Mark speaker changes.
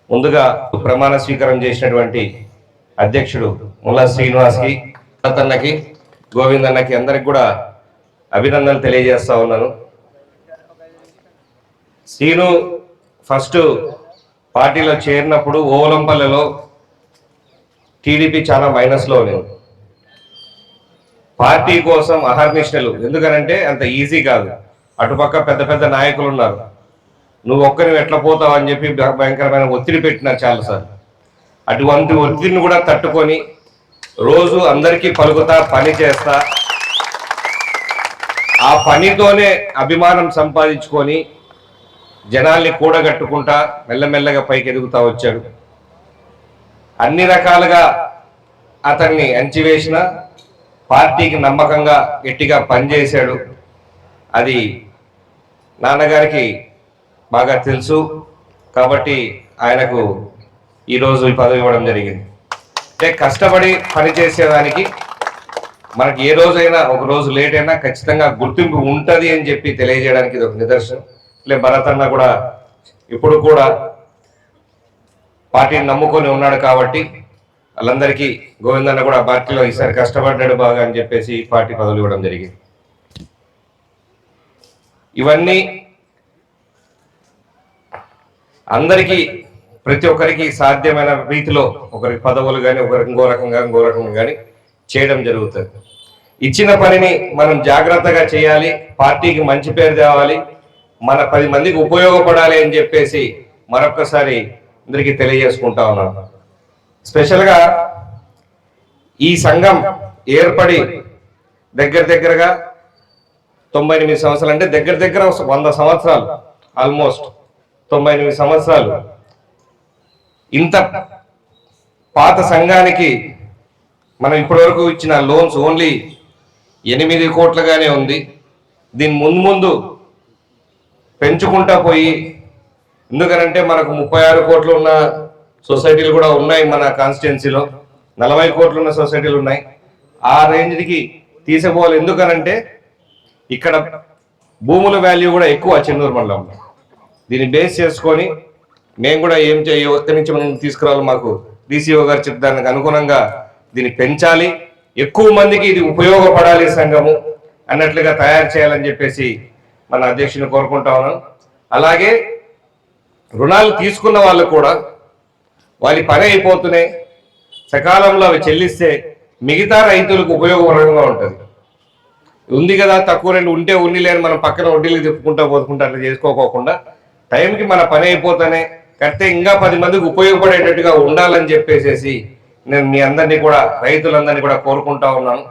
Speaker 1: ముందుగా ప్రమాణ స్వీకారం చేసినటువంటి అధ్యక్షుడు ముల్లా శ్రీనివాస్కి, అన్నకి, గోవిందన్నకి అందరికి కూడా అభినందనలు తెలియజేస్తా ఉన్నాను. శ్రీను ఫస్ట్ పార్టీలో చేరినప్పుడు ఓలంపల్లిలో టీడీపీ చాలా మైనస్లో ఉంది. పార్టీ కోసం అహర్నిశలు, ఎందుకనంటే అంత ఈజీ కాదు. అటుపక్క పెద్ద పెద్ద నాయకులు ఉన్నారు, నువ్వు ఒక్కరిని ఎట్లా పోతావు అని చెప్పి భయంకరమైన ఒత్తిడి పెట్టినారు చాలాసార్లు. అటువంటి ఒత్తిడిని కూడా తట్టుకొని రోజు అందరికీ పలుకుతా పని చేస్తా, ఆ పనితోనే అభిమానం సంపాదించుకొని జనాల్ని కూడగట్టుకుంటా మెల్లమెల్లగా పైకి ఎదుగుతా వచ్చాడు. అన్ని రకాలుగా అతన్ని అంచివేసిన పార్టీకి నమ్మకంగా గట్టిగా పనిచేశాడు. అది నాన్నగారికి బాగా తెలుసు కాబట్టి ఆయనకు ఈరోజు ఈ పదవి ఇవ్వడం జరిగింది. అంటే కష్టపడి పనిచేసేదానికి మనకి ఏ రోజైనా ఒక రోజు లేట్ అయినా ఖచ్చితంగా గుర్తింపు ఉంటుంది అని చెప్పి తెలియజేయడానికి ఇది ఒక నిదర్శనం. ఇట్లే భరత్ అన్న కూడా ఇప్పుడు కూడా పార్టీని నమ్ముకొని ఉన్నాడు కాబట్టి వాళ్ళందరికీ గోవిందన్న కూడా పార్టీలో ఈసారి కష్టపడ్డాడు బాగా అని చెప్పేసి పార్టీ పదవులు ఇవ్వడం జరిగింది. ఇవన్నీ అందరికీ ప్రతి ఒక్కరికి సాధ్యమైన రీతిలో ఒకరికి పదవులు కానీ ఒకరికి ఇంకో రకంగా కానీ చేయడం జరుగుతుంది. ఇచ్చిన పనిని మనం జాగ్రత్తగా చేయాలి, పార్టీకి మంచి పేరు తేవాలి, మన 10 మందికి ఉపయోగపడాలి అని చెప్పేసి మరొక్కసారి అందరికీ తెలియజేసుకుంటా ఉన్నాను. స్పెషల్గా ఈ సంఘం ఏర్పడి దగ్గరగా 98 సంవత్సరాలు, అంటే దగ్గర 100 సంవత్సరాలు, ఆల్మోస్ట్ 98 సంవత్సరాలు. ఇంత పాత సంఘానికి మనం ఇప్పటివరకు ఇచ్చిన లోన్స్ ఓన్లీ 8 కోట్లుగానే ఉంది. దీని ముందు పెంచుకుంటా పోయి, ఎందుకనంటే మనకు 36 కోట్లు ఉన్న సొసైటీలు కూడా ఉన్నాయి మన కాన్స్టిట్యున్సీలో, 40 కోట్లు ఉన్న సొసైటీలు ఉన్నాయి. ఆ రేంజ్కి తీసుకోవాలి. ఎందుకనంటే ఇక్కడ భూముల వాల్యూ కూడా ఎక్కువ చెన్నూరు మండలంలో. దీన్ని బేస్ చేసుకొని మేము కూడా ఏం చేయ ఒక్కడి నుంచి మనం తీసుకురావాలి, మాకు డీసీఓ గారు చెప్పడానికి అనుగుణంగా దీన్ని పెంచాలి, ఎక్కువ మందికి ఇది ఉపయోగపడాలి సంఘము అన్నట్లుగా తయారు చేయాలని చెప్పేసి మన అధ్యక్షుని కోరుకుంటా ఉన్నాను. అలాగే రుణాలు తీసుకున్న వాళ్ళు కూడా వాళ్ళ పని అయిపోతున్నాయి, సకాలంలో అవి చెల్లిస్తే మిగతా రైతులకు ఉపయోగకరంగా ఉంటుంది. ఉంది కదా తక్కువ రేటు ఉంటే ఉన్ని లేని మనం పక్కన వడ్డీలు తిప్పుకుంటా పోతుకుంటా అట్లా చేసుకోకోకుండా టైంకి మన పని అయిపోతానే కడితే ఇంకా 10 మందికి ఉపయోగపడేటట్టుగా ఉండాలని చెప్పేసి నేను మీ అందరినీ కూడా రైతులందరినీ కూడా కోరుకుంటా ఉన్నాను.